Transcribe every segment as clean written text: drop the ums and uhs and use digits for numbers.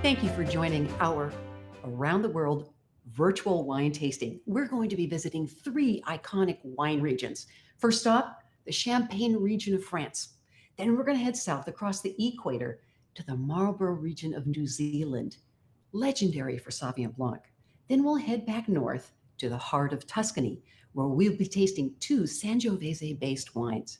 Thank you for joining our Around the World virtual wine tasting. We're going to be visiting three iconic wine regions. First up, the Champagne region of France. Then we're going to head south across the equator to the Marlborough region of New Zealand, legendary for Sauvignon Blanc. Then we'll head back north to the heart of Tuscany, where we'll be tasting two Sangiovese based wines.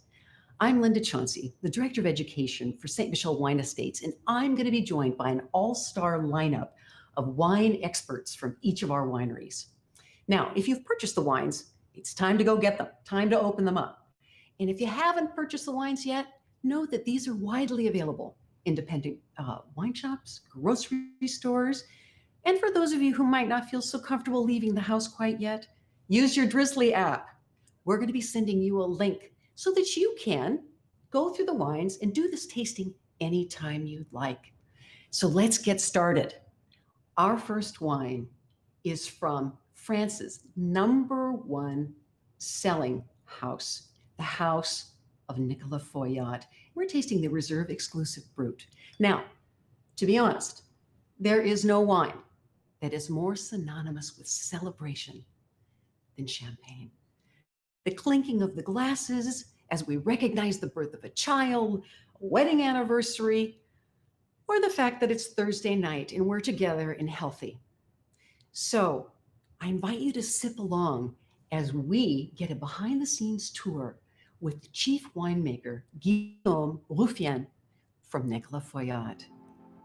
I'm Linda Chauncey, the Director of Education for St. Michel Wine Estates, and I'm going to be joined by an all-star lineup of wine experts from each of our wineries. Now, if you've purchased the wines, it's time to go get them, time to open them up. And if you haven't purchased the wines yet, know that these are widely available. Independent wine shops, grocery stores, and for those of you who might not feel so comfortable leaving the house quite yet, use your Drizzly app. We're going to be sending you a link so that you can go through the wines and do this tasting anytime you'd like. So let's get started. Our first wine is from France's #1 selling house, the house of Nicolas Feuillatte. We're tasting the Reserve Exclusive Brut. Now, to be honest, there is no wine that is more synonymous with celebration than champagne. The clinking of the glasses as we recognize the birth of a child, a wedding anniversary, or the fact that it's Thursday night and we're together and healthy. So I invite you to sip along as we get a behind-the-scenes tour with the chief winemaker, Guillaume Ruffien from Nicolas Feuillatte.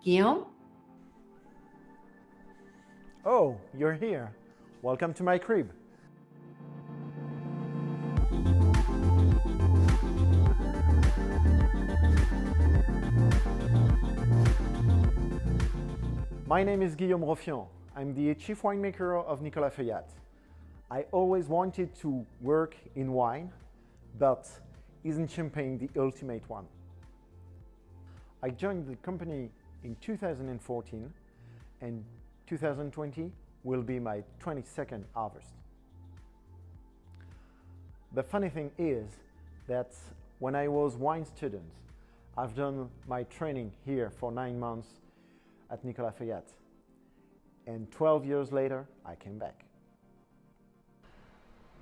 Guillaume? Oh, you're here. Welcome to my crib. My name is Guillaume Ruffien. I'm the chief winemaker of Nicolas Feuillatte. I always wanted to work in wine, but isn't champagne the ultimate one? I joined the company in 2014 and 2020 will be my 22nd harvest. The funny thing is that when I was wine student, I've done my training here for 9 months at Nicolas Feuillatte, and 12 years later, I came back.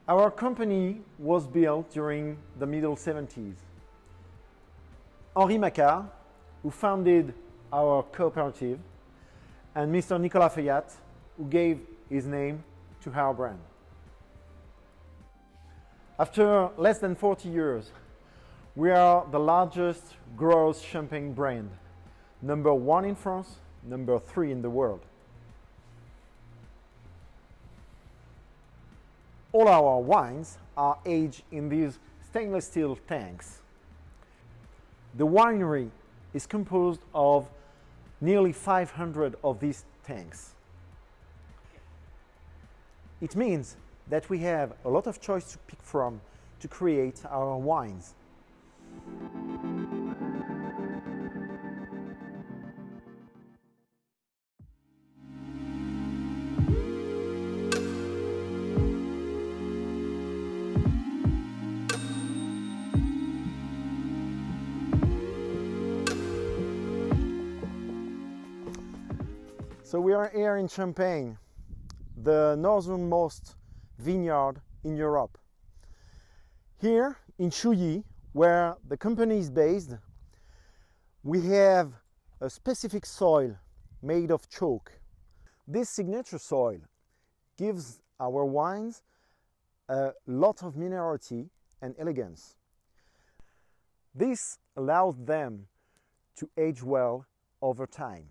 Our company was built during the middle 70s. Henri Macquart, who founded our cooperative, and Mr. Nicolas Feuillatte, who gave his name to our brand. After less than 40 years, we are the largest gross champagne brand, #1 in France, #3 in the world. All our wines are aged in these stainless steel tanks. The winery is composed of nearly 500 of these tanks. It means that we have a lot of choice to pick from to create our wines. So we are here in Champagne, the northernmost vineyard in Europe. Here in Chouilly, where the company is based, we have a specific soil made of chalk. This signature soil gives our wines a lot of minerality and elegance. This allows them to age well over time.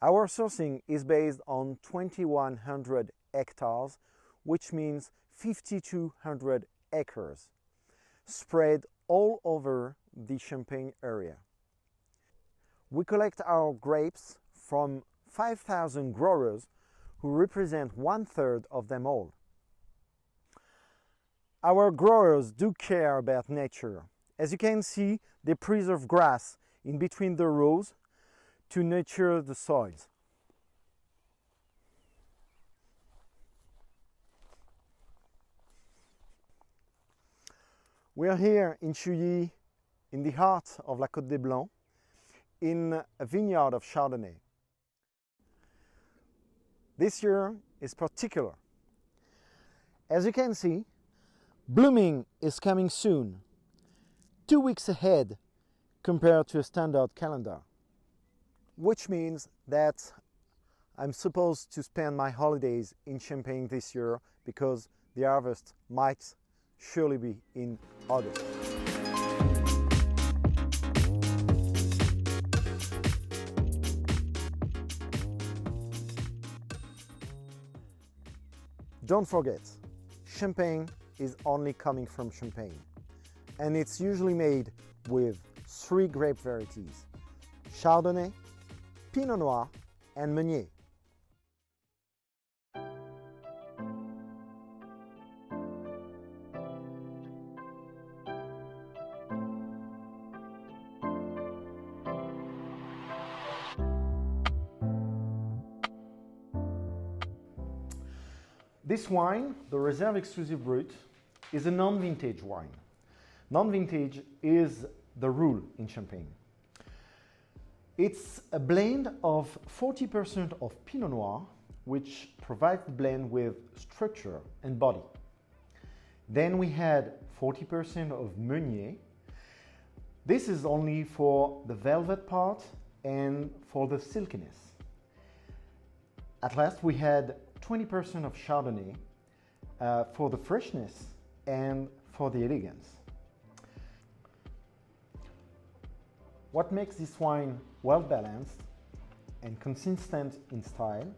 Our sourcing is based on 2,100 hectares, which means 5,200 acres, spread all over the Champagne area. We collect our grapes from 5,000 growers who represent 1/3 of them all. Our growers do care about nature. As you can see, they preserve grass in between the rows to nurture the soils. We are here in Chouilly, in the heart of La Côte des Blancs, in a vineyard of Chardonnay. This year is particular. As you can see, blooming is coming soon, 2 weeks ahead compared to a standard calendar, which means that I'm supposed to spend my holidays in Champagne this year because the harvest might surely be in August. Don't forget, Champagne is only coming from Champagne, and it's usually made with 3 grape varieties: Chardonnay, Pinot Noir, and Meunier. This wine, the Reserve Exclusive Brut, is a non-vintage wine. Non-vintage is the rule in Champagne. It's a blend of 40% of Pinot Noir, which provides the blend with structure and body. Then we had 40% of Meunier. This is only for the velvet part and for the silkiness. At last we had 20% of Chardonnay for the freshness and for the elegance. What makes this wine well balanced and consistent in style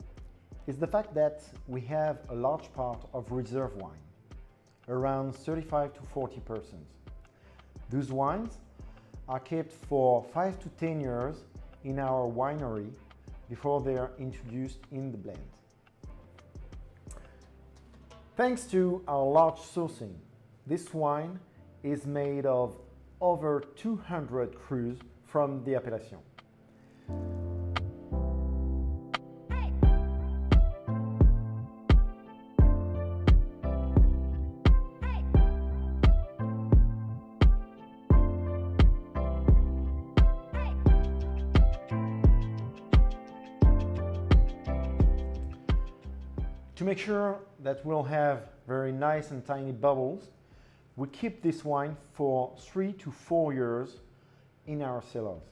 is the fact that we have a large part of reserve wine, around 35 to 40%. Those wines are kept for 5 to 10 years in our winery before they are introduced in the blend. Thanks to our large sourcing, this wine is made of over 200 crus from the appellation. To make sure that we'll have very nice and tiny bubbles, we keep this wine for 3 to 4 years in our cellars.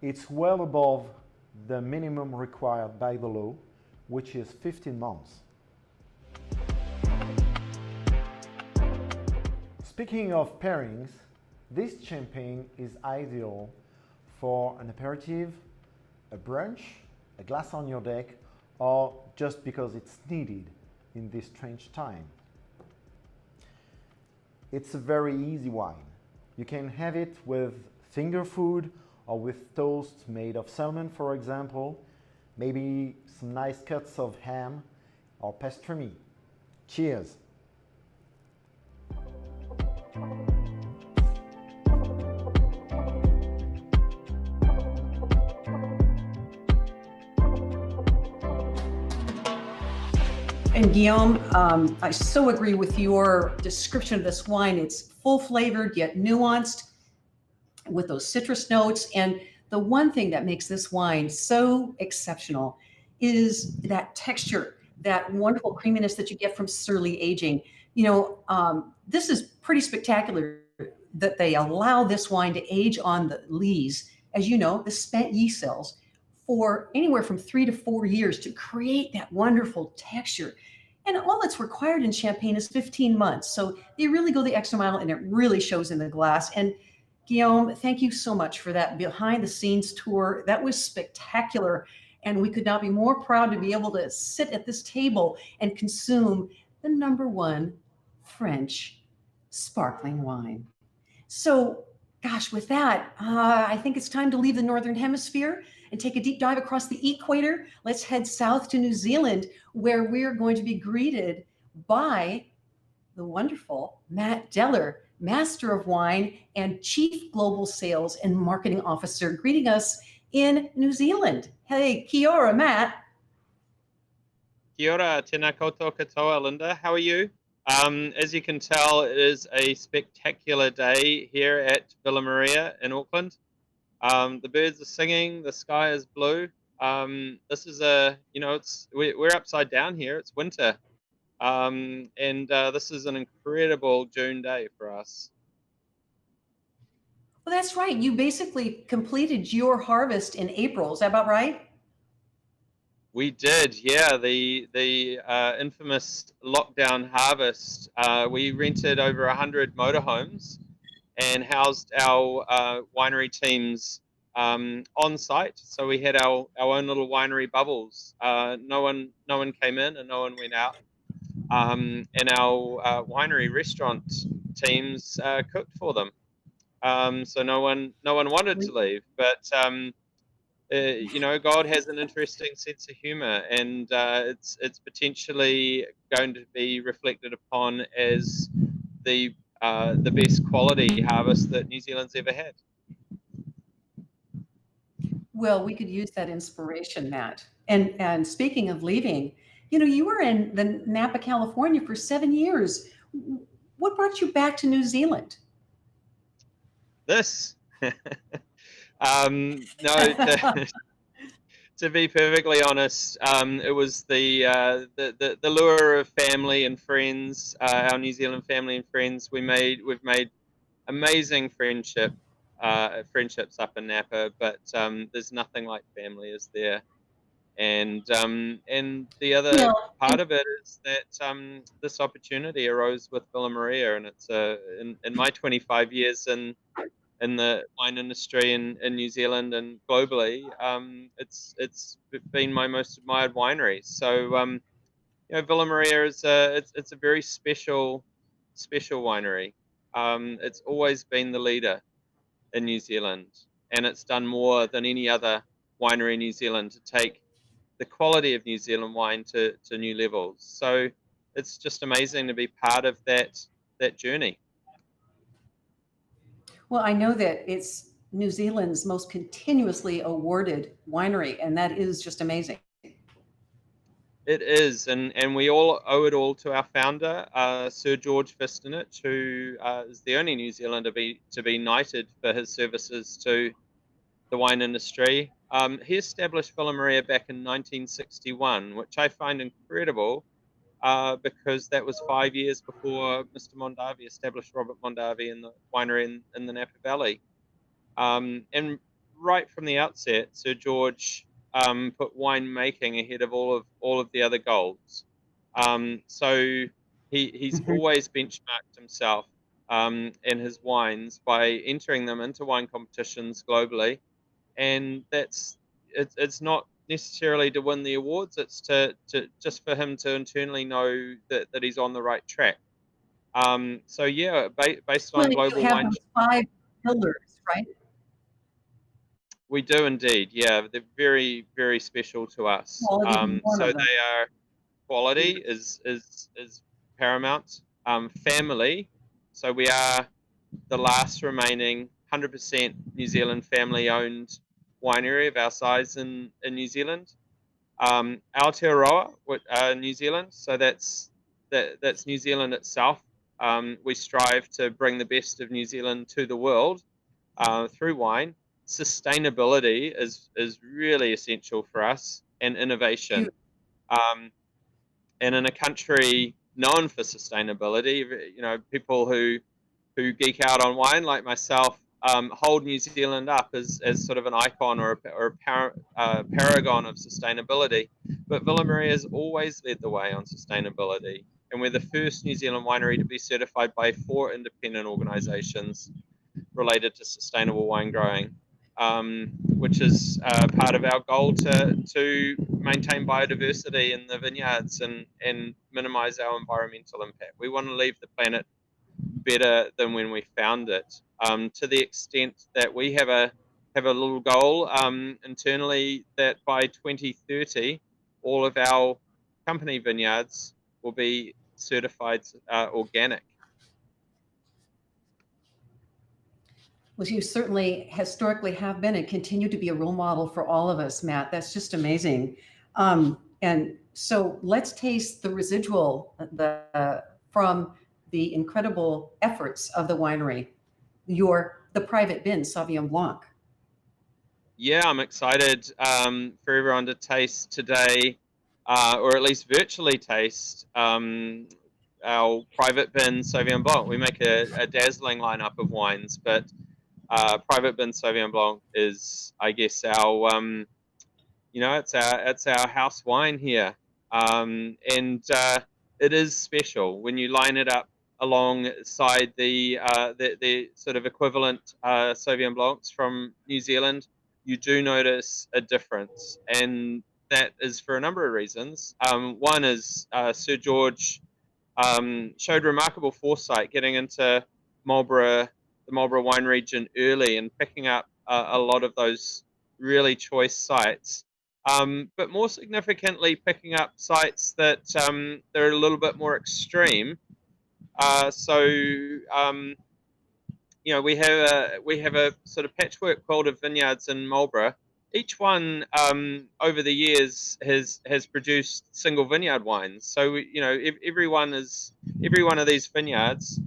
It's well above the minimum required by the law, which is 15 months. Speaking of pairings, this champagne is ideal for an aperitif, a brunch, a glass on your deck, or just because it's needed in this strange time. It's a very easy wine. You can have it with finger food or with toast made of salmon, for example, maybe some nice cuts of ham or pastrami. Cheers! And Guillaume, I so agree with your description of this wine. It's full flavored yet nuanced with those citrus notes. And the one thing that makes this wine so exceptional is that texture, that wonderful creaminess that you get from surly aging. You know, this is pretty spectacular that they allow this wine to age on the lees, as you know, the spent yeast cells, for anywhere from 3 to 4 years to create that wonderful texture. And all that's required in Champagne is 15 months. So they really go the extra mile, and it really shows in the glass. And Guillaume, thank you so much for that behind the scenes tour. That was spectacular. And we could not be more proud to be able to sit at this table and consume the #1 French sparkling wine. So, gosh, with that, I think it's time to leave the Northern Hemisphere and take a deep dive across the equator. Let's head south to New Zealand, where we're going to be greeted by the wonderful Matt Deller, Master of Wine and Chief Global Sales and Marketing Officer, greeting us in New Zealand. Hey, kia ora, Matt. Kia ora, tēnā koutou katoa, Linda. How are you? As you can tell, it is a spectacular day here at Villa Maria in Auckland. The birds are singing. The sky is blue. This is we're upside down here. It's winter. And this is an incredible June day for us. Well, that's right. You basically completed your harvest in April. Is that about right? We did, yeah. The infamous lockdown harvest. We rented over 100 motorhomes and housed our winery teams on site. So we had our own little winery bubbles. No one came in and no one went out. And our winery restaurant teams cooked for them. So no one wanted to leave. But God has an interesting sense of humor, and it's potentially going to be reflected upon as the best quality harvest that New Zealand's ever had. Well, we could use that inspiration, Matt. And speaking of leaving, you were in the Napa, California for 7 years. What brought you back to New Zealand? This, no, to be perfectly honest, it was the lure of family and friends, our New Zealand family and friends. We've made amazing friendships up in Napa, but there's nothing like family, is there? And the other Well, part of it is that this opportunity arose with Villa Maria, and it's in my 25 years in the wine industry in New Zealand and globally, it's been my most admired winery. So Villa Maria is it's a very special winery. It's always been the leader in New Zealand, and it's done more than any other winery in New Zealand to take the quality of New Zealand wine to new levels. So it's just amazing to be part of that journey. well, I know that it's New Zealand's most continuously awarded winery, and that is just amazing. It is, and we all owe it all to our founder, Sir George Fistonich, who is the only New Zealander to be knighted for his services to the wine industry. He established Villa Maria back in 1961, which I find incredible because that was 5 years before Mr. Mondavi established Robert Mondavi in the winery in the Napa Valley. And right from the outset, Sir George put winemaking ahead of all of the other goals. So he's Mhm. always benchmarked himself and his wines by entering them into wine competitions globally, and it's not necessarily to win the awards. It's to just for him to internally know that he's on the right track. So yeah, based Well, on you global have wine. those five pillars, right? We do indeed, yeah. They're very, very special to us. Quality being one So of them. they are quality is paramount. Family. So we are the last remaining 100% New Zealand family-owned winery of our size in New Zealand. Aotearoa, New Zealand. So that's New Zealand itself. We strive to bring the best of New Zealand to the world through wine. Sustainability is really essential for us, and You, innovation. Um, and in a country known for sustainability, people who geek out on wine like myself hold New Zealand up as sort of an icon or a paragon of sustainability. But Villa Maria has always led the way on sustainability, and we're the first New Zealand winery to be certified by 4 independent organisations related to sustainable wine growing, which is part of our goal to maintain biodiversity in the vineyards and minimize our environmental impact. We want to leave the planet better than when we found it. To the extent that we have a little goal internally that by 2030, all of our company vineyards will be certified organic. well, you certainly historically have been and continue to be a role model for all of us, Matt. That's just amazing. And so let's taste the residual from the incredible efforts of the winery. The private bin Sauvignon Blanc. Yeah, I'm excited for everyone to taste today, or at least virtually taste our private bin Sauvignon Blanc. We make a dazzling lineup of wines, but private bin Sauvignon Blanc is, I guess, our it's our house wine here, and it is special when you line it up alongside the sort of equivalent Sauvignon Blancs from New Zealand. You do notice a difference, and that is for a number of reasons. One is Sir George showed remarkable foresight getting into Marlborough, the Marlborough wine region early and picking up a lot of those really choice sites. But more significantly, picking up sites that they're a little bit more extreme. So we have a sort of patchwork quilt of vineyards in Marlborough. Each one over the years has produced single vineyard wines. So every one of these vineyards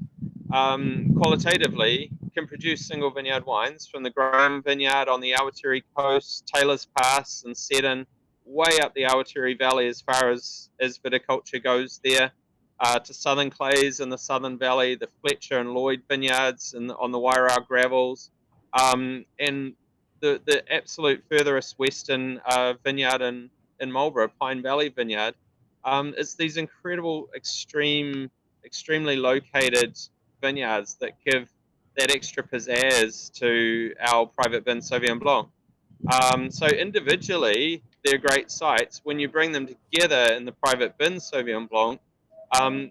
qualitatively can produce single vineyard wines, from the Graham Vineyard on the Awatiri coast, Taylor's Pass and Seddon, way up the Awatiri Valley as far as viticulture goes there, to Southern Clays in the Southern Valley, the Fletcher and Lloyd vineyards on the Wairau Gravels, and the absolute furthest western vineyard in Marlborough, Pine Valley Vineyard. It's these incredible, extremely located vineyards that give that extra pizzazz to our private bin Sauvignon Blanc. So individually, they're great sites. When you bring them together in the private bin Sauvignon Blanc,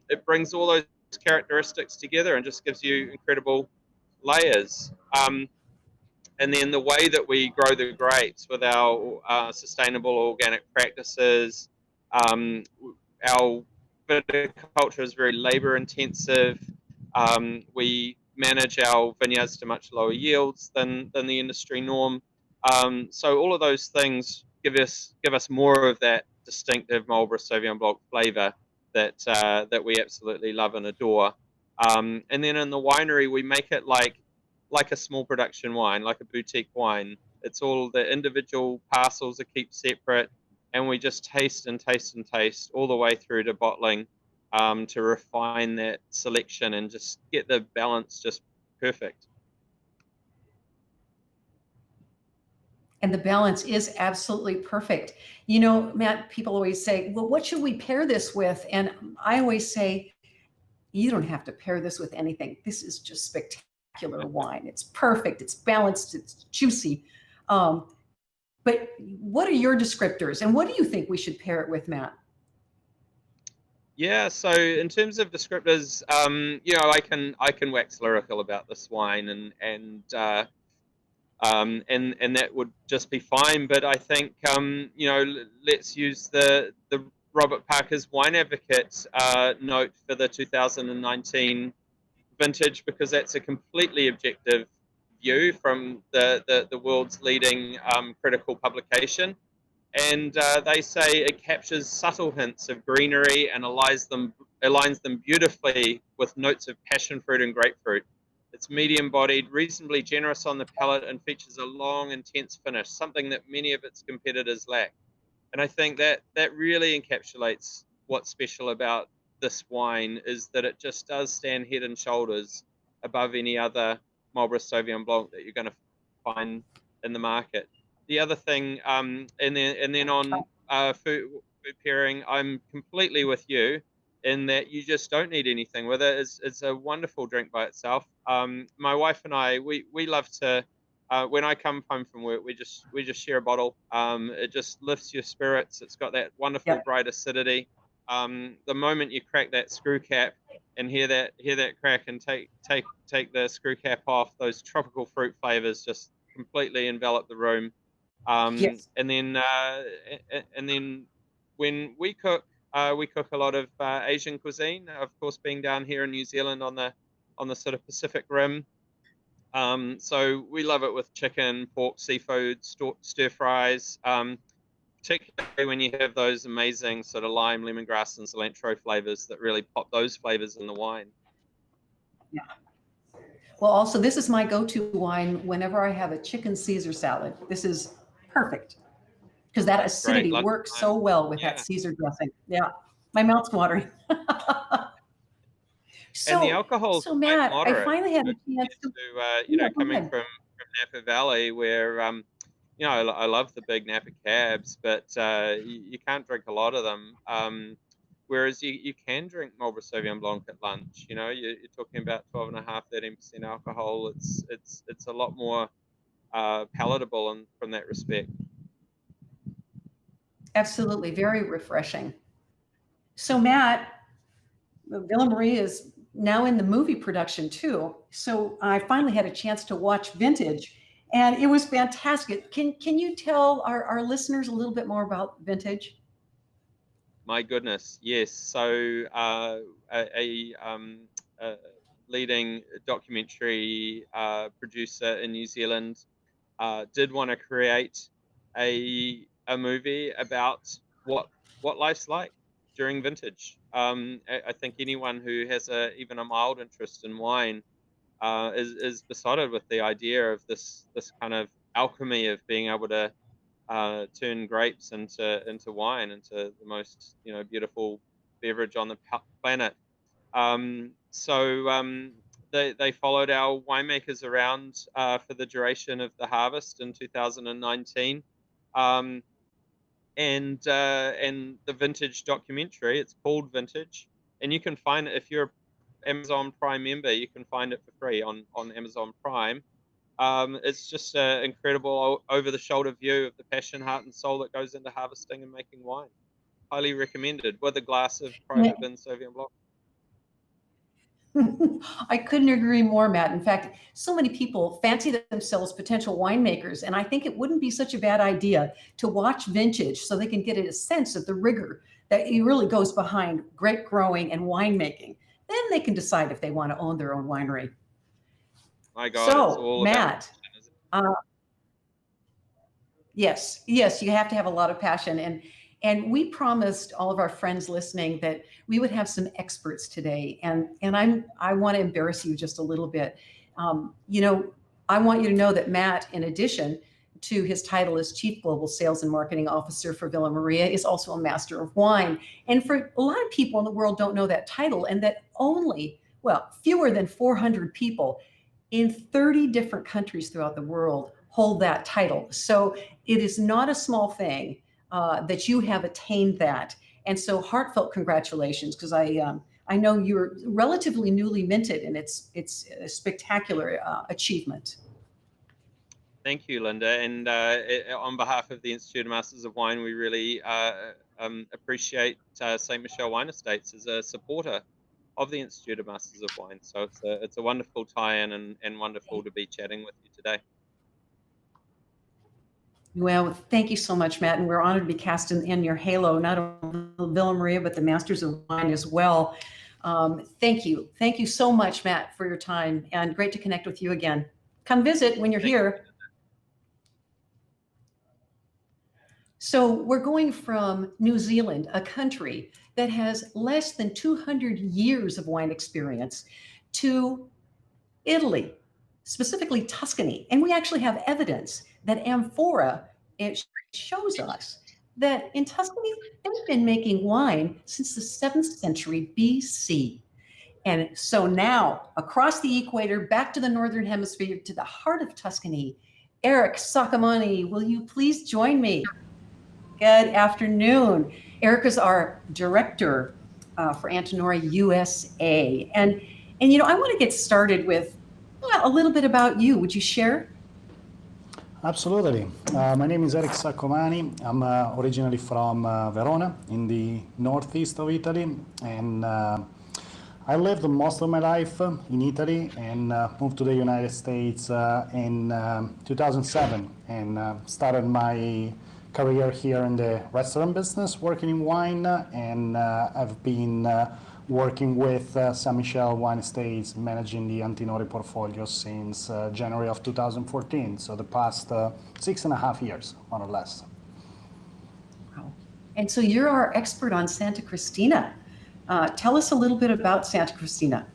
it brings all those characteristics together and just gives you incredible layers. And then the way that we grow the grapes with our sustainable organic practices, our viticulture is very labor intensive. We manage our vineyards to much lower yields than the industry norm. So all of those things give us more of that distinctive Marlborough Sauvignon Blanc flavor that we absolutely love and adore. And then in the winery, we make it like a small production wine, like a boutique wine. It's all the individual parcels are kept separate, and we just taste and taste and taste all the way through to bottling, to refine that selection and just get the balance just perfect. And the balance is absolutely perfect. You know, Matt, people always say, well, what should we pair this with? And I always say, you don't have to pair this with anything. This is just spectacular wine. It's perfect. It's balanced. It's juicy. But what are your descriptors, and what do you think we should pair it with, Matt? Yeah, so in terms of descriptors, I can wax lyrical about this wine, and that would just be fine. But I think let's use the Robert Parker's Wine Advocate note for the 2019 vintage, because that's a completely objective view from the world's leading critical publication. And they say it captures subtle hints of greenery and aligns them beautifully with notes of passion fruit and grapefruit. It's medium-bodied, reasonably generous on the palate, and features a long, intense finish, something that many of its competitors lack. And I think that really encapsulates what's special about this wine, is that it just does stand head and shoulders above any other Marlborough Sauvignon Blanc that you're going to find in the market. The other thing, and then on food pairing, I'm completely with you in that you just don't need anything with it. It's a wonderful drink by itself. My wife and I, we love to. When I come home from work, we just share a bottle. It just lifts your spirits. It's got that wonderful Yep. bright acidity. The moment you crack that screw cap and hear that crack and take the screw cap off, those tropical fruit flavors just completely envelop the room. Yes. And then when we cook a lot of Asian cuisine. Of course, being down here in New Zealand on the sort of Pacific Rim. So we love it with chicken, pork, seafood, stir fries, particularly when you have those amazing sort of lime, lemongrass, and cilantro flavors that really pop those flavors in the wine. Yeah. Well, also, this is my go-to wine whenever I have a chicken Caesar salad. This is perfect because that acidity Lots of works time. so well with that Yeah. Caesar dressing. Yeah, my mouth's watering. And the So, alcohol's so quite Matt, I moderate finally had a chance compared to. to Yeah, go coming ahead. from Napa Valley, where I love the big Napa cabs, but you can't drink a lot of them. Whereas you can drink Marlborough Sauvignon Blanc at lunch. You're talking about 12.5, 13% alcohol. It's a lot more palatable from that respect. Absolutely, very refreshing. So Matt, Villa Maria is now in the movie production too. So I finally had a chance to watch Vintage, and it was fantastic. Can you tell our listeners a little bit more about Vintage? My goodness, yes. So a leading documentary producer in New Zealand did want to create a movie about what life's like during vintage. I think anyone who has even a mild interest in wine is besotted with the idea of this kind of alchemy of being able to turn grapes into wine, into the most beautiful beverage on the planet. So they followed our winemakers around for the duration of the harvest in 2019, um, and the Vintage documentary. It's called Vintage, and you can find it if you're an Amazon Prime member. You can find it for free on Amazon Prime. It's just an incredible over-the-shoulder view of the passion, heart, and soul that goes into harvesting and making wine. Highly recommended with a glass of Yeah. private bin Sauvignon Blanc. I couldn't agree more, Matt. In fact, so many people fancy themselves potential winemakers, and I think it wouldn't be such a bad idea to watch Vintage so they can get a sense of the rigor that really goes behind grape growing and winemaking. Then they can decide if they want to own their own winery. My God, it's So, all about Matt, uh, yes, you have to have a lot of passion, and we promised all of our friends listening that we would have some experts today, and I want to embarrass you just a little bit. You know, I want you to know that Matt, in addition to his title as Chief Global Sales and Marketing Officer for Villa Maria, is also a Master of Wine. And for a lot of people in the world don't know that title, and that only, well, fewer than 400 people in 30 different countries throughout the world hold that title. So it is not a small thing that you have attained that. And so heartfelt congratulations, because I know you're relatively newly minted, and it's a spectacular achievement. Thank you, Linda. And on behalf of the Institute of Masters of Wine, we really appreciate St. Michel Wine Estates as a supporter of the Institute of Masters of Wine. So it's a wonderful tie-in and wonderful to be chatting with you today. Well, thank you so much, Matt. And we're honored to be cast in your halo, not only Villa Maria, but the Masters of Wine as well. Thank you. Thank you so much, Matt, for your time, and great to connect with you again. Come visit when you're here. So we're going from New Zealand, a country that has less than 200 years of wine experience, to Italy, specifically Tuscany. And we actually have evidence that amphora, it shows us that in Tuscany, they've been making wine since the 7th century BC. And so now, across the equator, back to the Northern Hemisphere, to the heart of Tuscany, Eric Saccomani, will you please join me? Good afternoon. Eric is our director for Antinori USA. And I want to get started with a little bit about you. Would you share? Absolutely. My name is Eric Saccomani. I'm originally from Verona in the northeast of Italy, and I lived most of my life in Italy and moved to the United States in 2007 and started my career here in the restaurant business, working in wine, and I've been working with St. Michel Wine Estates, managing the Antinori portfolio since January of 2014, so the past 6.5 years, more or less. Wow. And so you're our expert on Santa Cristina. Tell us a little bit about Santa Cristina.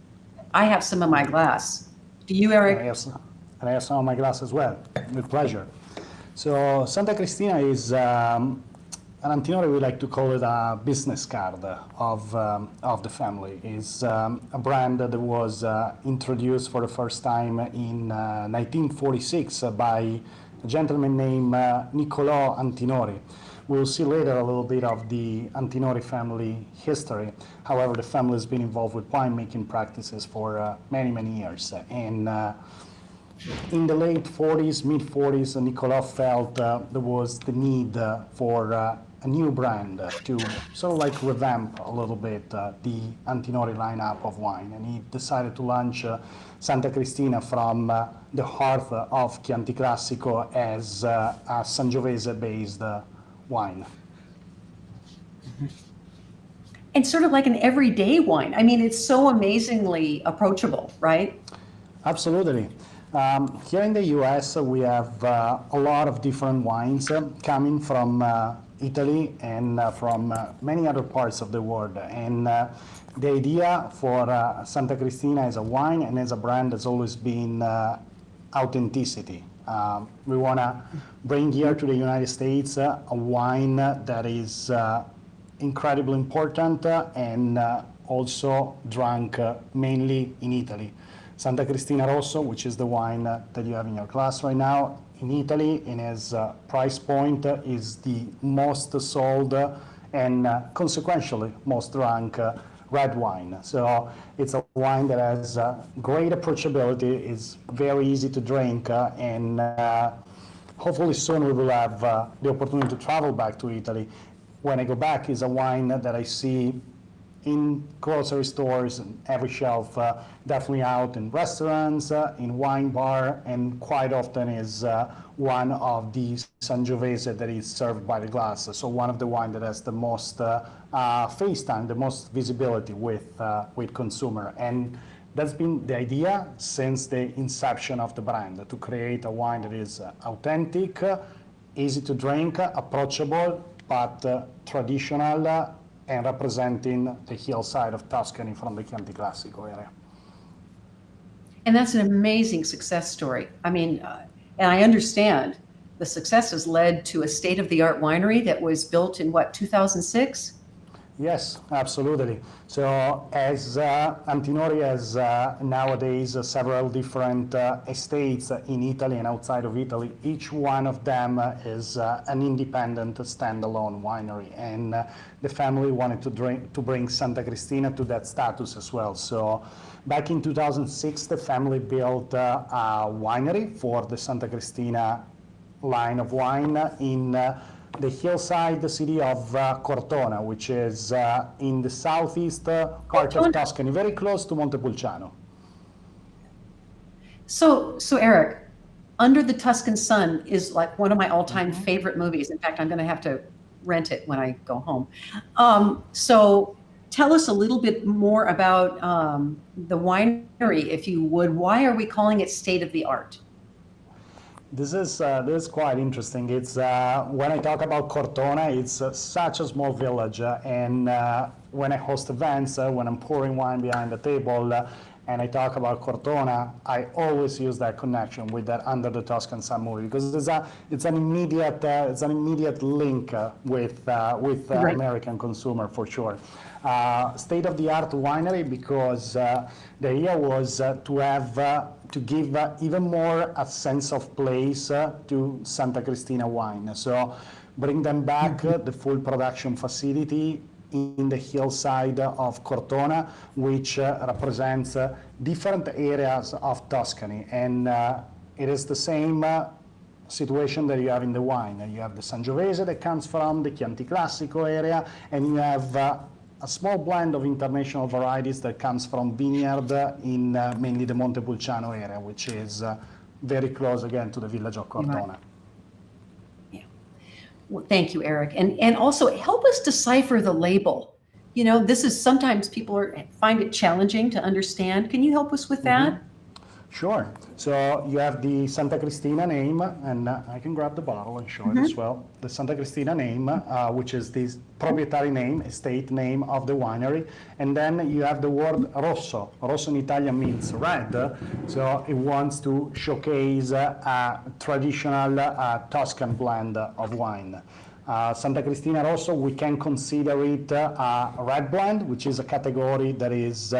I have some in my glass. Do you, Eric? And I have some on my glass as well, with pleasure. So Santa Cristina is an Antinori, we like to call it a business card of the family. It's a brand that was introduced for the first time in 1946 by a gentleman named Niccolò Antinori. We'll see later a little bit of the Antinori family history. However, the family has been involved with winemaking practices for many, many years. And in the late 40s, mid 40s, Niccolò felt there was the need for a new brand to sort of like revamp a little bit the Antinori lineup of wine. And he decided to launch Santa Cristina from the heart of Chianti Classico as a Sangiovese-based wine. And sort of like an everyday wine. I mean, it's so amazingly approachable, right? Absolutely. Here in the US, we have a lot of different wines coming from Italy and from many other parts of the world. And the idea for Santa Cristina as a wine and as a brand has always been authenticity. We want to bring here to the United States a wine that is incredibly important and also drunk mainly in Italy. Santa Cristina Rosso, which is the wine that you have in your glass right now, in Italy, in its price point, is the most sold and consequentially most drunk red wine. So it's a wine that has great approachability, is very easy to drink, and hopefully soon we will have the opportunity to travel back to Italy. When I go back, is a wine that I see in grocery stores and every shelf, definitely out in restaurants, in wine bar, and quite often is one of the Sangiovese that is served by the glass. So one of the wine that has the most face time, the most visibility with consumer. And that's been the idea since the inception of the brand, to create a wine that is authentic, easy to drink, approachable, but traditional, and representing the hillside of Tuscany from the Chianti Classico area. And that's an amazing success story. I mean, and I understand the success has led to a state-of-the-art winery that was built in, what, 2006? Yes, absolutely. So as Antinori has nowadays several different estates in Italy and outside of Italy, each one of them is an independent standalone winery. And the family wanted to bring Santa Cristina to that status as well. So back in 2006, the family built a winery for the Santa Cristina line of wine in the hillside, the city of Cortona, which is in the southeast part of Tuscany, very close to Montepulciano. So Eric, Under the Tuscan Sun is like one of my all-time favorite movies. In fact, I'm going to have to rent it when I go home. So tell us a little bit more about the winery, if you would. Why are we calling it state-of-the-art? This is quite interesting. It's when I talk about Cortona, it's such a small village, and when I host events, when I'm pouring wine behind the table, and I talk about Cortona, I always use that connection with that Under the Tuscan Sun movie, because it's an immediate link with right. American consumer for sure. State-of-the-art winery, because the idea was to give even more a sense of place to Santa Cristina wine. So bring them back the full production facility in the hillside of Cortona, which represents different areas of Tuscany. And it is the same situation that you have in the wine. You have the Sangiovese that comes from the Chianti Classico area, and you have a small blend of international varieties that comes from vineyard in mainly the Montepulciano area, which is very close again to the village of Cortona. Right. Yeah. Well, thank you, Eric. And also help us decipher the label. You know, this is sometimes people find it challenging to understand. Can you help us with that? Sure. So you have the Santa Cristina name, and I can grab the bottle and show it as well. The Santa Cristina name, which is the proprietary name, estate name of the winery. And then you have the word rosso. Rosso in Italian means red. So it wants to showcase a traditional Tuscan blend of wine. Santa Cristina Rosso, we can consider it a red blend, which is a category that is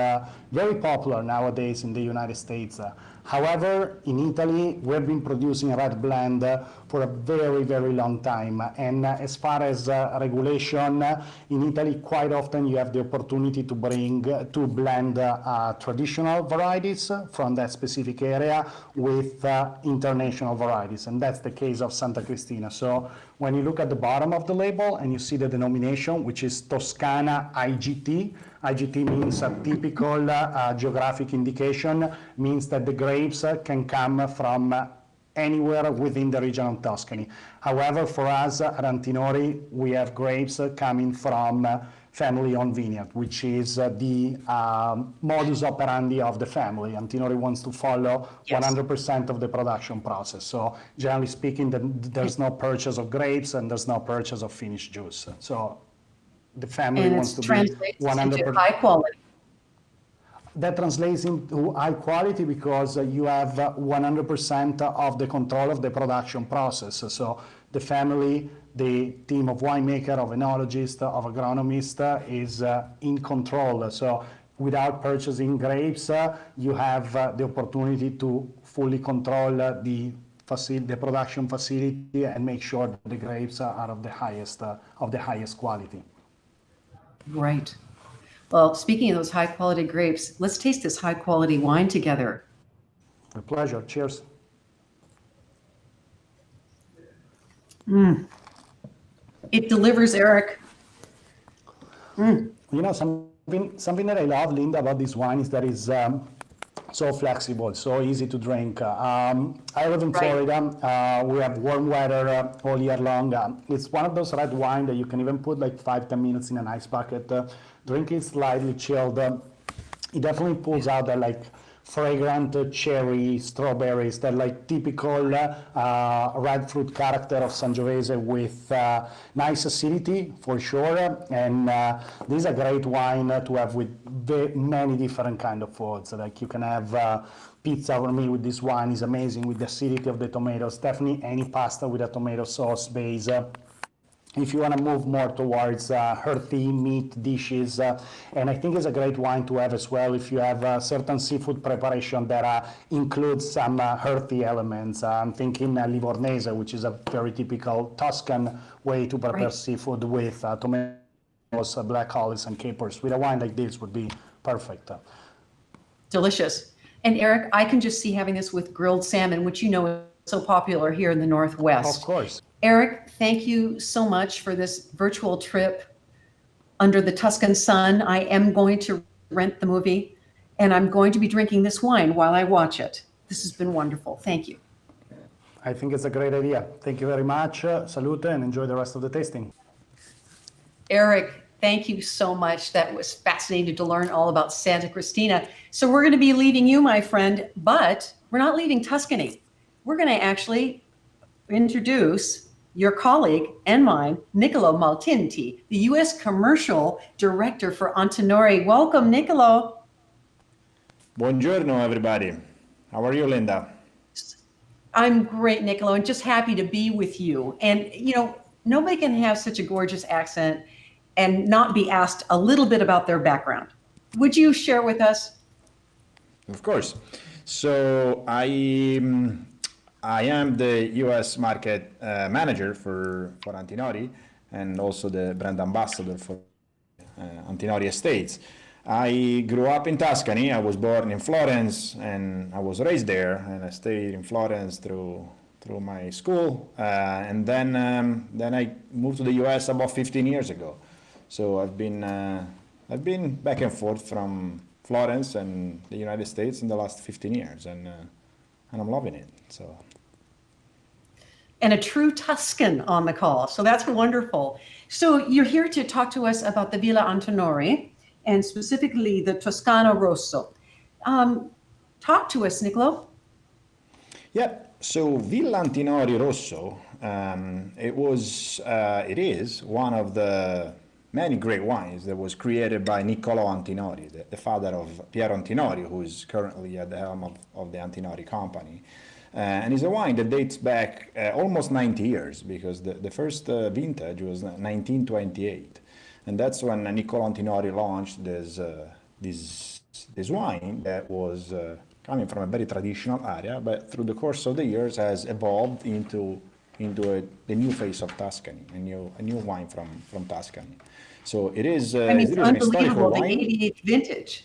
very popular nowadays in the United States. However, in Italy, we've been producing a red blend for a very, very long time. And as far as regulation, in Italy, quite often you have the opportunity to blend traditional varieties from that specific area with international varieties. And that's the case of Santa Cristina. So when you look at the bottom of the label and you see the denomination, which is Toscana IGT, IGT means a typical geographic indication, means that the grapes can come from anywhere within the region of Tuscany. However, for us at Antinori, we have grapes coming from family-owned vineyard, which is the modus operandi of the family. Antinori wants to follow 100% of the production process. So generally speaking, there's no purchase of grapes and there's no purchase of finished juice. So the family wants to be 100% high quality. That translates into high quality because you have 100% of the control of the production process. So the family, the team of winemaker, of enologist, of agronomist is in control. So without purchasing grapes, you have the opportunity to fully control the production facility and make sure that the grapes are of the highest quality. Right. Well, speaking of those high quality grapes, let's taste this high quality wine together. A pleasure. Cheers. It delivers, Eric. You know, something that I love, Linda, about this wine is that it's so flexible, so easy to drink. I live in Florida. We have warm weather all year long. It's one of those red wine that you can even put like 5-10 minutes in an ice bucket. Drink it slightly chilled. It definitely pulls out that like fragrant cherry, strawberries, that like typical red fruit character of Sangiovese with nice acidity for sure. And this is a great wine to have with many different kind of foods. Like you can have pizza for me with this wine is amazing with the acidity of the tomatoes. Definitely any pasta with a tomato sauce base. If you want to move more towards hearty meat dishes, and I think it's a great wine to have as well if you have certain seafood preparation that includes some hearty elements. I'm thinking Livornese, which is a very typical Tuscan way to prepare seafood with tomatoes, black olives, and capers. With a wine like this would be perfect. Delicious. And Eric, I can just see having this with grilled salmon, which you know is so popular here in the Northwest. Of course. Eric, thank you so much for this virtual trip under the Tuscan sun. I am going to rent the movie, and I'm going to be drinking this wine while I watch it. This has been wonderful. Thank you. I think it's a great idea. Thank you very much. Salute, and enjoy the rest of the tasting. Eric, thank you so much. That was fascinating to learn all about Santa Cristina. So we're going to be leaving you, my friend, but we're not leaving Tuscany. We're going to actually introduce your colleague and mine, Niccolo Maltinti, the U.S. Commercial Director for Antinori. Welcome, Niccolo. Buongiorno, everybody. How are you, Linda? I'm great, Niccolo, and just happy to be with you. And, you know, nobody can have such a gorgeous accent and not be asked a little bit about their background. Would you share with us? Of course. So I am the U.S. market manager for Antinori and also the brand ambassador for Antinori Estates. I grew up in Tuscany. I was born in Florence and I was raised there, and I stayed in Florence through my school. And then I moved to the U.S. about 15 years ago. So I've been back and forth from Florence and the United States in the last 15 years, and I'm loving it. So. And a true Tuscan on the call. So that's wonderful. So you're here to talk to us about the Villa Antinori and specifically the Toscana Rosso. Talk to us, Nicolo. Yeah, so Villa Antinori Rosso, it is one of the many great wines that was created by Niccolò Antinori, the father of Piero Antinori, who is currently at the helm of the Antinori company. And it's a wine that dates back almost 90 years, because the first vintage was 1928. And that's when Niccolò Antinori launched this wine that was coming from a very traditional area, but through the course of the years has evolved into the new face of Tuscany, a new wine from Tuscany. So it is. I mean, It it's is an historical unbelievable, the wine. 88th vintage.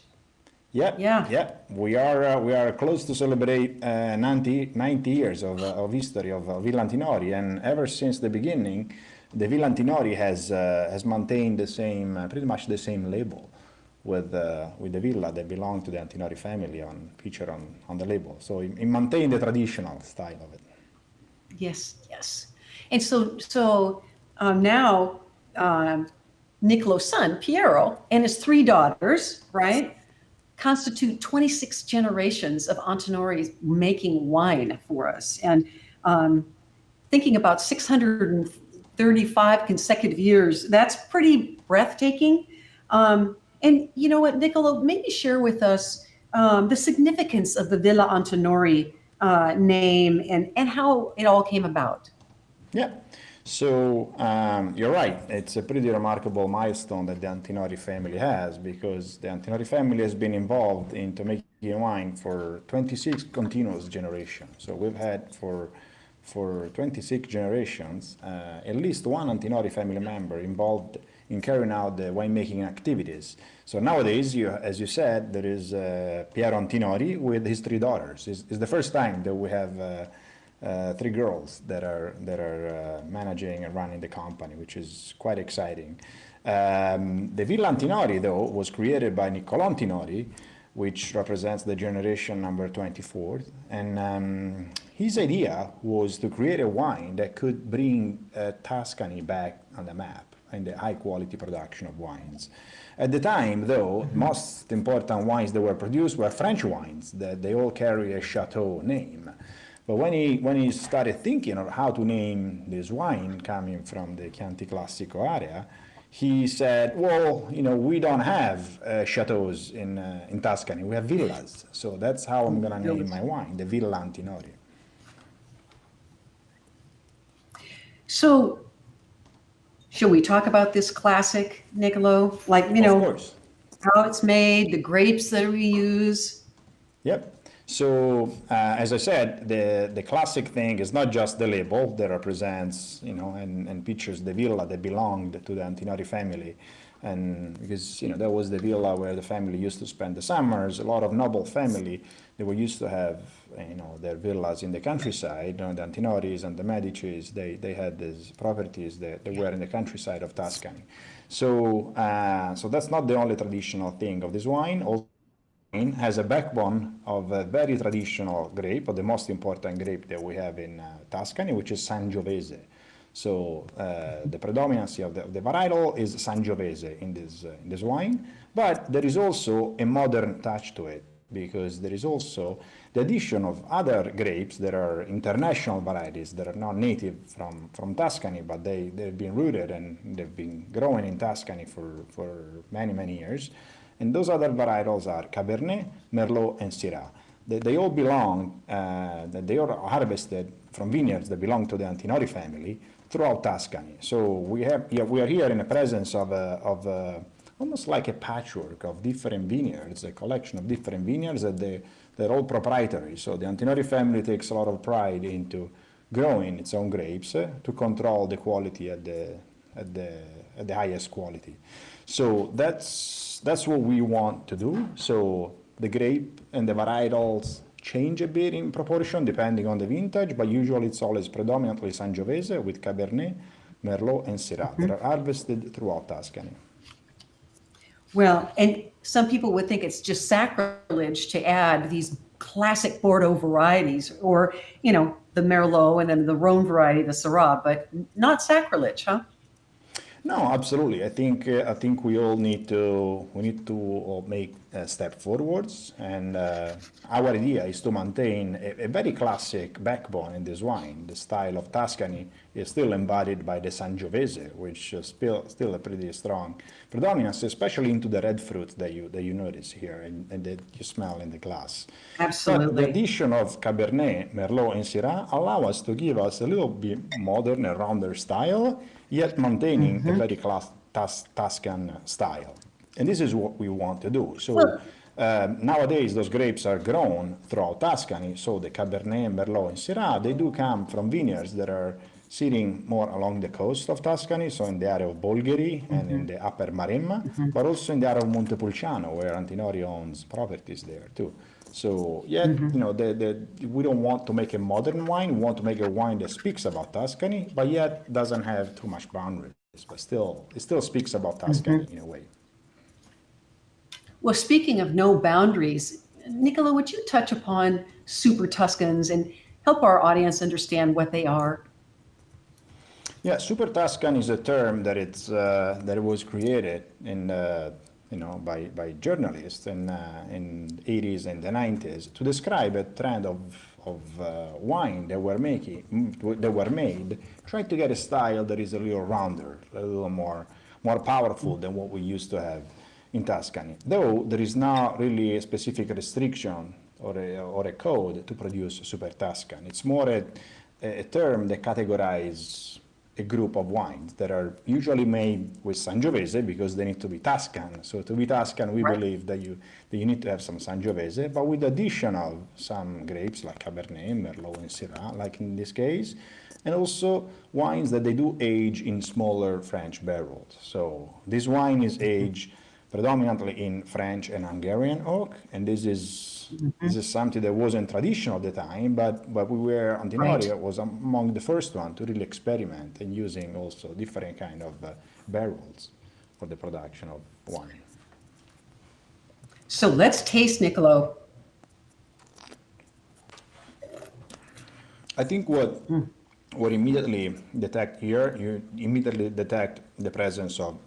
Yeah, Yeah. We are close to celebrate 90 years of history of Villa Antinori, and ever since the beginning, the Villa Antinori has maintained the same, pretty much the same label with the villa that belonged to the Antinori family featured on the label. So it maintained the traditional style of it. Yes, yes. And so now Niccolo's son, Piero, and his three daughters, right, constitute 26 generations of Antinori making wine for us. And thinking about 635 consecutive years, that's pretty breathtaking. And you know what, Niccolo, maybe share with us the significance of the Villa Antinori name and how it all came about. Yeah, so you're right. It's a pretty remarkable milestone that the Antinori family has, because the Antinori family has been involved into making wine for 26 continuous generations. So we've had for 26 generations at least one Antinori family member involved in carrying out the winemaking activities. So nowadays, as you said, there is Piero Antinori with his three daughters. It's the first time that we have three girls that are managing and running the company, which is quite exciting. The Villa Antinori, though, was created by Niccolò Antinori, which represents the generation number 24. And his idea was to create a wine that could bring Tuscany back on the map and the high quality production of wines. At the time, though, most important wines that were produced were French wines, that they all carry a chateau name. But when he started thinking of how to name this wine coming from the Chianti Classico area, he said, well, we don't have chateaus in Tuscany, we have villas. So that's how I'm gonna name my wine, the Villa Antinori. So, should we talk about this classic, Niccolo? Like, Of course. how it's made, the grapes that we use. Yep. So, as I said, the classic thing is not just the label that represents, and pictures the villa that belonged to the Antinori family. And because, that was the villa where the family used to spend the summers. A lot of noble family, they were used to have, their villas in the countryside. The Antinoris and the Medicis, they had these properties that were in the countryside of Tuscany. So, so that's not the only traditional thing of this wine. Also, has a backbone of a very traditional grape, or the most important grape that we have in Tuscany, which is Sangiovese. So the predominancy of the varietal is Sangiovese in this wine, but there is also a modern touch to it, because there is also the addition of other grapes that are international varieties that are not native from Tuscany, but they've been rooted and they've been growing in Tuscany for many, many years. And those other varietals are Cabernet, Merlot, and Syrah. They all belong, they are harvested from vineyards that belong to the Antinori family throughout Tuscany. So we are here in the presence of almost like a patchwork of different vineyards, a collection of different vineyards that they're all proprietary. So the Antinori family takes a lot of pride into growing its own grapes to control the quality at the highest quality. So that's what we want to do. So the grape and the varietals change a bit in proportion depending on the vintage, but usually it's always predominantly Sangiovese with Cabernet, Merlot, and Syrah that are harvested throughout Tuscany. Well, and some people would think it's just sacrilege to add these classic Bordeaux varieties, or, the Merlot and then the Rhone variety, the Syrah, but not sacrilege, huh? No, absolutely. I think we all need to make step forwards, and our idea is to maintain a very classic backbone in this wine. The style of Tuscany is still embodied by the Sangiovese, which is still a pretty strong predominance, especially into the red fruit that you notice here and that you smell in the glass. Absolutely. But the addition of Cabernet, Merlot, and Syrah allow us to give us a little bit modern and rounder style, yet maintaining a very Tuscan style. And this is what we want to do. So nowadays, those grapes are grown throughout Tuscany. So the Cabernet, Merlot, and Syrah, they do come from vineyards that are sitting more along the coast of Tuscany, so in the area of Bolgheri and in the upper Maremma, but also in the area of Montepulciano, where Antinori owns properties there too. So yet, we don't want to make a modern wine. We want to make a wine that speaks about Tuscany, but yet doesn't have too much boundaries. But it still speaks about Tuscany in a way. Well, speaking of no boundaries, Niccolo, would you touch upon Super Tuscans and help our audience understand what they are? Yeah, Super Tuscan is a term that it was created by journalists in 80s and the 90s to describe a trend of wine that were made, trying to get a style that is a little rounder, a little more powerful than what we used to have in Tuscany. Though there is not really a specific restriction or a code to produce Super Tuscan. It's more a term that categorizes a group of wines that are usually made with Sangiovese because they need to be Tuscan. So to be Tuscan, we believe that you need to have some Sangiovese, but with the addition of some grapes like Cabernet, Merlot, and Syrah, like in this case, and also wines that they do age in smaller French barrels. So this wine is aged predominantly in French and Hungarian oak, and this is something that wasn't traditional at the time, but Antinori was among the first one to really experiment and using also different kind of barrels for the production of wine. So let's taste, Niccolo. I think what immediately detect here, you immediately detect the presence of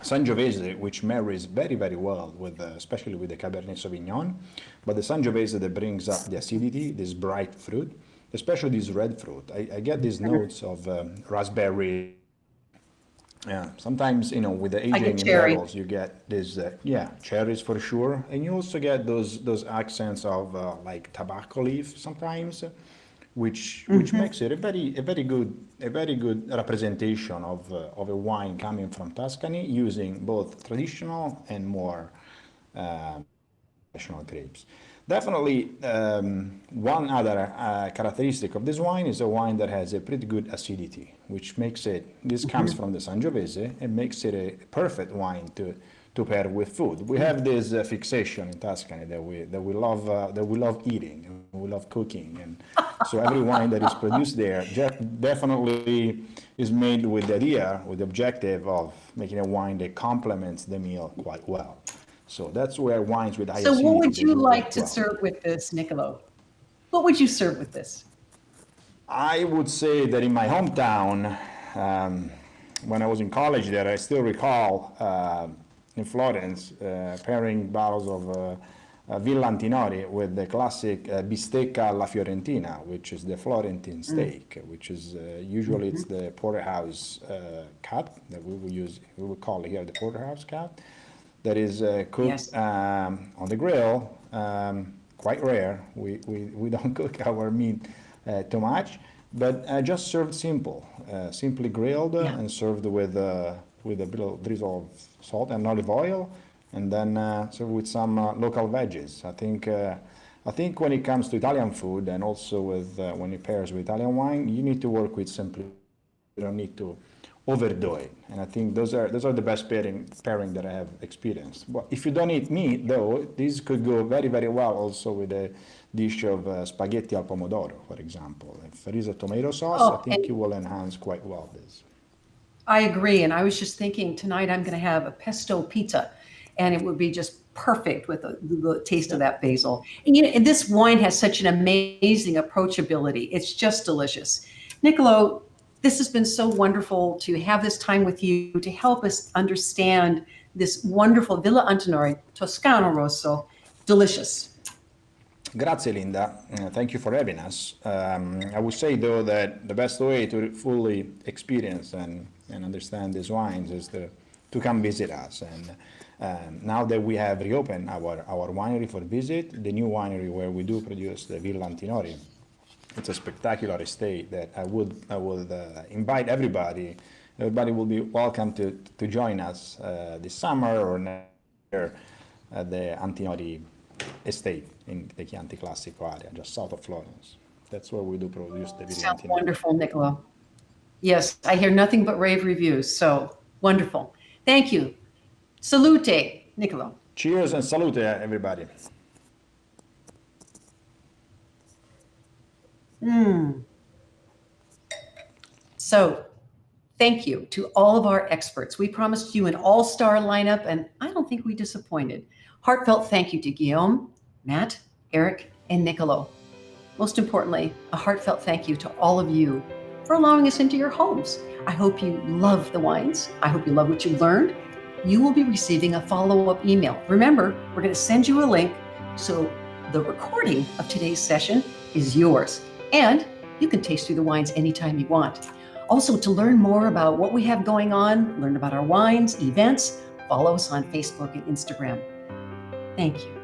Sangiovese, which marries very, very well with, especially with the Cabernet Sauvignon, but the Sangiovese that brings up the acidity, this bright fruit, especially this red fruit. I get these notes of raspberry. Yeah, sometimes with the aging in barrels, you get this, cherries for sure, and you also get those accents of like tobacco leaf sometimes, which makes it a very good representation of a wine coming from Tuscany, using both traditional and more traditional grapes. Definitely, one other characteristic of this wine is a wine that has a pretty good acidity, which makes it. This comes from the Sangiovese and makes it a perfect wine to pair with food. We have this fixation in Tuscany that we love eating and we love cooking, and so every wine that is produced there definitely is made with the objective of making a wine that complements the meal quite well. So that's where wines with high acidity. So what would you like to serve with this, Niccolo? What would you serve with this? I would say that in my hometown, when I was in college there, I still recall in Florence, pairing bottles of Villa Antinori with the classic bistecca alla Fiorentina, which is the Florentine steak, which is usually it's the porterhouse cut that we would call here the porterhouse cut, that is cooked on the grill. Quite rare. We don't cook our meat too much, but just served simply grilled and served with a little drizzle of salt and olive oil, and then served with some local veggies. I think when it comes to Italian food, and also with when it pairs with Italian wine, you need to work with simply. You don't need to overdo it, and I think those are the best pairing that I have experienced. But if you don't eat meat, though, this could go very, very well also with a dish of spaghetti al pomodoro, for example. If there is a tomato sauce, I think it will enhance quite well this. I agree, and I was just thinking tonight I'm going to have a pesto pizza, and it would be just perfect with the taste of that basil. And this wine has such an amazing approachability. It's just delicious. Niccolo, This has been so wonderful to have this time with you to help us understand this wonderful Villa Antinori Toscano Rosso. Delicious. Grazie, Linda. Thank you for having us. I would say, though, that the best way to fully experience and understand these wines is to come visit us. And now that we have reopened our winery for visit, the new winery where we do produce the Villa Antinori, it's a spectacular estate that I would invite everybody. Everybody will be welcome to join us this summer or next year at the Antinori estate in the Chianti Classico area, just south of Florence. That's where we do produce the Villa Sounds Antinori. wonderful, Niccolo. Yes, I hear nothing but rave reviews. So wonderful. Thank you. Salute, Niccolo. Cheers and salute, everybody. So thank you to all of our experts. We promised you an all-star lineup, and I don't think we disappointed. Heartfelt thank you to Guillaume, Matt, Eric, and Niccolo. Most importantly, a heartfelt thank you to all of you for allowing us into your homes. I hope you love the wines. I hope you love what you learned. You will be receiving a follow-up email. Remember, we're going to send you a link so the recording of today's session is yours. And you can taste through the wines anytime you want. Also, to learn more about what we have going on, learn about our wines, events, follow us on Facebook and Instagram. Thank you.